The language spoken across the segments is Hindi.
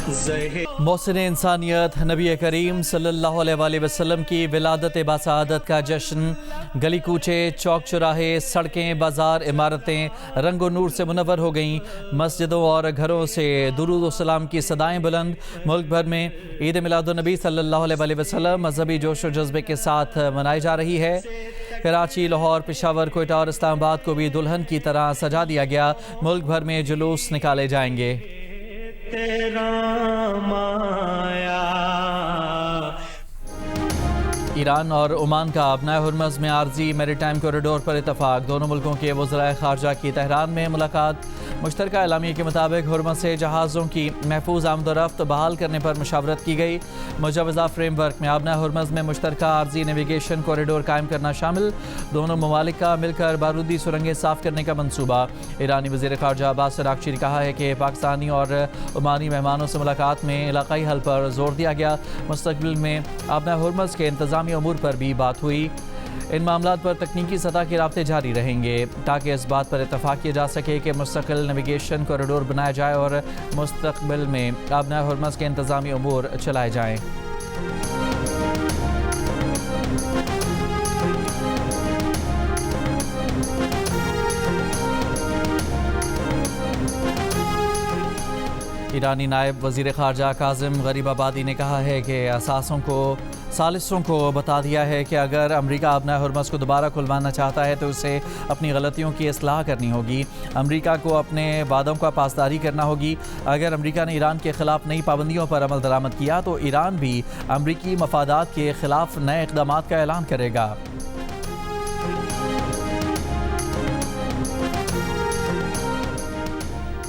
मोहसिन इंसानियत नबी करीम सल्लल्लाहु अलैहि वसल्लम की विलादत बासआदत का जश्न। गली कूचे, चौक चौराहे, सड़कें, बाजार, इमारतें रंगो नूर से मुनव्वर हो गईं। मस्जिदों और घरों से दुरूद व सलाम की सदाएं बुलंद। मुल्क भर में ईद मिलादुन्नबी सल्लल्लाहु अलैहि वसल्लम मजहबी जोश व जज्बे के साथ मनाई जा रही है। कराची, लाहौर, पेशावर, कोयटा और इस्लामाबाद को भी दुल्हन की तरह सजा दिया गया। मुल्क भर में जुलूस निकाले जाएंगे। ईरान और ओमान का अपना हुर्मज़ में आर्जी मैरीटाइम कॉरिडोर पर इतफाक। दोनों मुल्कों के वज़राए ख़ारजा की तेहरान में मुलाकात। मुश्तरका एलामिया के मुताबिक हुर्मज़ से जहाज़ों की महफूज आमदोरफ्त बहाल करने पर मशावरत की गई। मुजवज़ा फ्रेमवर्क में अपना हुर्मज़ में मुश्तरका आर्जी नेविगेशन कॉरिडोर कायम करना शामिल। दोनों ममालिक का मिलकर बारूदी सुरंगें साफ़ करने का मनसूबा। ईरानी वज़ीर ख़ारजा अब्बास अराग़ची ने कहा है कि पाकिस्तानी और ओमानी मेहमानों से मुलाकात में इलाक़ाई हल पर जोर दिया गया। मुस्तक़बिल में अपना हुर्मज़ के इंतज़ामी अमूर पर भी बात हुई। इन मामलात पर तकनीकी सतह के राब्ते जारी रहेंगे ताकि इस बात पर इतफाक़ किया जा सके कि मुस्तकिल नेविगेशन कॉरिडोर बनाया जाए और मुस्तक़बिल में अपना हुर्मज़ के इंतज़ामी अमूर चलाए जाएँ। ईरानी नायब वज़ीर ख़ारजा काज़िम गरीबाबादी ने कहा है कि सालिसों को बता दिया है कि अगर अमेरिका अपना हुर्मज़ को दोबारा खुलवाना चाहता है तो उसे अपनी गलतियों की इस्लाह करनी होगी। अमेरिका को अपने वादों का पासदारी करना होगी। अगर अमेरिका ने ईरान के ख़िलाफ़ नई पाबंदियों पर अमल दरामद किया तो ईरान भी अमेरिकी मफादात के ख़िलाफ़ नए इक़दामात का ऐलान करेगा।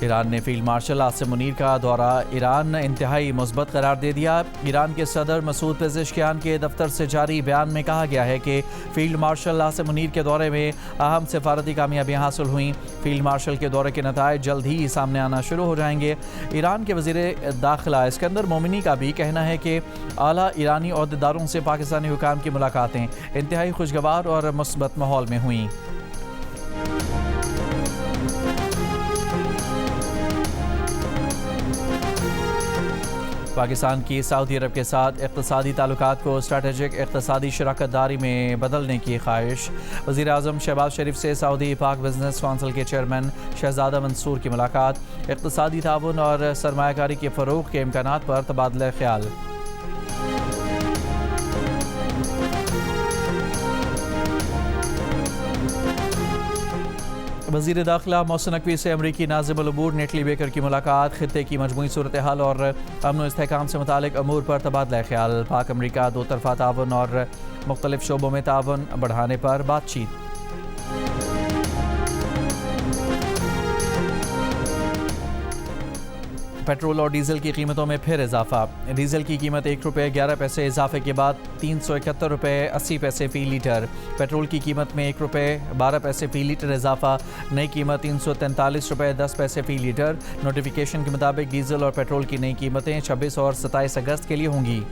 ईरान ने फील्ड मार्शल आसिम मुनीर का दौरा ईरान इंतहाई मुस्बत करार दे दिया। ईरान के सदर मसूद पेज़ेश्कियान के दफ्तर से जारी बयान में कहा गया है कि फील्ड मार्शल आसिम मुनीर के दौरे में अहम सिफारती कामयाबियाँ हासिल हुई। फील्ड मार्शल के दौरे के नताइज जल्द ही सामने आना शुरू हो जाएंगे। ईरान के वज़ीर दाखिला इस्कंदर मोमिनी का भी कहना है कि आला ईरानी अहदेदारों से पाकिस्तानी हुकाम की मुलाकातें इंतहाई खुशगवार और मुस्बत माहौल में हुई। पाकिस्तान की सऊदी अरब के साथ इक़्तिसादी ताल्लुकात को स्ट्रैटेजिक इक़्तिसादी शराकत दारी में बदलने की ख्वाहिश। वज़ीर आज़म शहबाज शरीफ से सऊदी पाक बिजनेस कौंसिल के चेयरमैन शहजादा मंसूर की मुलाकात। इक़्तिसादी ताउन और सरमायाकारी के फ़रोग़ के इम्कानात पर तबादला ख्याल। वज़ीर दाखिला मोहसिन नकवी से अमरीकी नाज़िमुल अबूर नेटली बेकर की मुलाकात। खित्ते की मजमूई सूरत हाल और अमन व इस्तेहकाम से मुतालिक अमूर पर तबादला ख्याल। पाक अमरीका दो तरफ़ा ताउन और मुख्तलिफ शोबों में ताउन बढ़ाने पर बातचीत। पेट्रोल और डीज़ल की कीमतों में फिर इजाफा। डीज़ल की कीमत ₹1.11 इजाफे के बाद ₹371.80 फ़ी लीटर। पेट्रोल की कीमत में ₹1.12 फ़ी लीटर इजाफा। नई कीमत ₹343.10 फ़ी लीटर। नोटिफिकेशन के मुताबिक डीज़ल और पेट्रोल की नई कीमतें 26 और 27 अगस्त के लिए होंगी।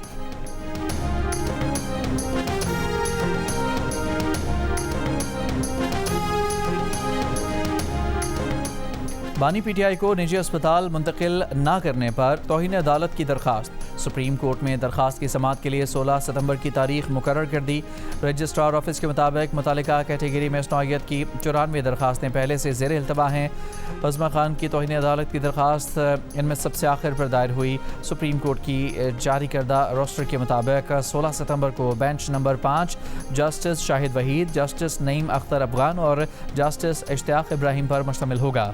बानी पीटीआई को निजी अस्पताल मुंतकिल न करने पर तौहीन अदालत की दरख्वास्त। सुप्रीम कोर्ट में दरख्वास्त की समाअत के लिए 16 सितंबर की तारीख मुकर्रर कर दी। रजिस्ट्रार ऑफिस के मुताबिक मुतालिका कैटेगरी में इस्नौइयत की 94 दरख्वास्तें पहले से ज़ेर इल्तवा हैं। अज़मा खान की तौहीन अदालत की दरख्वास्त इनमें सबसे आखिर पर दायर हुई। सुप्रीम कोर्ट की जारी करदा रोस्टर के मुताबिक 16 सितंबर को bench number 5 justice Shahid Waheed, justice Naeem Akhtar Afghan और जस्टिस इश्तियाक इब्राहिम पर मुश्तमिल होगा।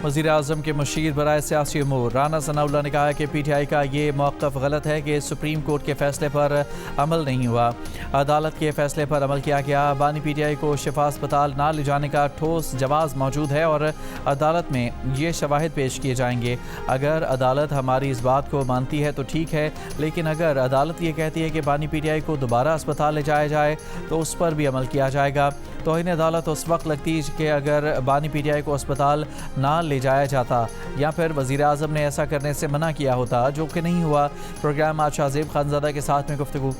वज़ीर आज़म के मुशीर बराए सियासी उमूर राना सनाउल्लाह ने कहा है कि पीटीआई का ये मौक़िफ़ गलत है कि सुप्रीम कोर्ट के फ़ैसले पर अमल नहीं हुआ। अदालत के फ़ैसले पर अमल किया गया। बानी पीटीआई को शिफा अस्पताल ना ले जाने का ठोस जवाज़ मौजूद है और अदालत में ये शवाहिद पेश किए जाएंगे। अगर अदालत हमारी इस बात को मानती है तो ठीक है, लेकिन अगर अदालत ये कहती है कि बानी पीटीआई को दोबारा अस्पताल ले जाया जाए तो उस पर भी अमल किया जाएगा। तौहीन अदालत उस वक्त लगती कि अगर बानी पीटीआई को अस्पताल ना ले जाया जाता या फिर वज़ीर आज़म ने ऐसा करने से मना किया होता, जो कि नहीं हुआ। प्रोग्राम आज शाहज़ेब खानज़ादा के साथ में गुफ्तगू।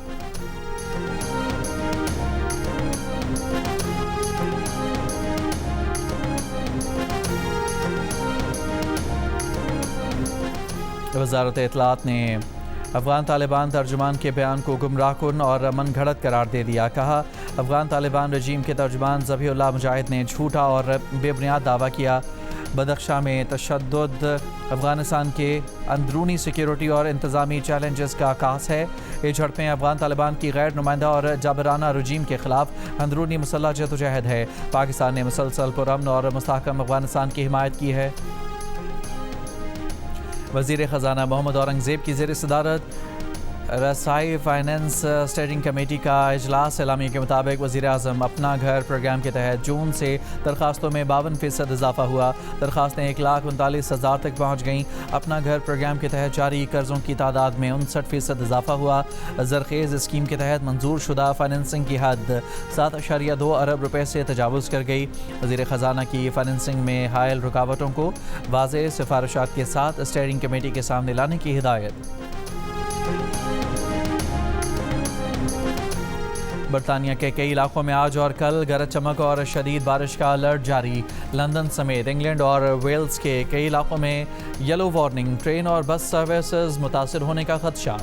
वजारत इत्तलात ने अफगान तालिबान तर्जुमान के बयान को गुमराहकुन और मन घड़त करार दे दिया। कहा, अफगान तालिबान रजीम के तर्जुमान ज़बीहुल्लाह मुजाहिद ने झूठा और बेबुनियाद दावा किया। बदख्शां में तशद्दुद अफगानिस्तान के अंदरूनी सिक्योरिटी और इंतज़ामी चैलेंजेस का आकाश है। ये झड़पें अफगान तालिबान की गैर नुमाइंदा और जाबराना रजीम के खिलाफ अंदरूनी मुसल्लह जदोजहद है। पाकिस्तान ने मुसलसल पुरअमन और मुस्तहकम अफगानिस्तान की हिमायत की है। वज़ीर ख़जाना मोहम्मद औरंगज़ेब की ज़ेर सदारत रसाई फाइनेंस स्टेयरिंग कमेटी का इजलास। एलामी के मुताबिक वज़ीर आज़म अपना घर प्रोग्राम के तहत जून से दरखास्तों में 52% इजाफा हुआ। दरखास्तें 1,39,000 तक पहुँच गईं। अपना घर प्रोग्राम के तहत जारी कर्ज़ों की तादाद में 59% इजाफा हुआ। ज़रखेज़ स्कीम के तहत मंजूर शुदा फाइनेंसिंग की हद 7.2 अरब रुपये से तजावुज़ कर गई। वज़ीर ख़जाना की फाइनेंसिंग में हायल रुकावटों को वाज़ेह सिफारिशात के साथ स्टेयरिंग कमेटी के सामने लाने की हिदायत। बरतानिया के कई इलाकों में आज और कल गरज चमक और शदीद बारिश का अलर्ट जारी। लंदन समेत इंग्लैंड और वेल्स के कई इलाकों में येलो वार्निंग। ट्रेन और बस सर्विसेज मुतासिर होने का खदशा।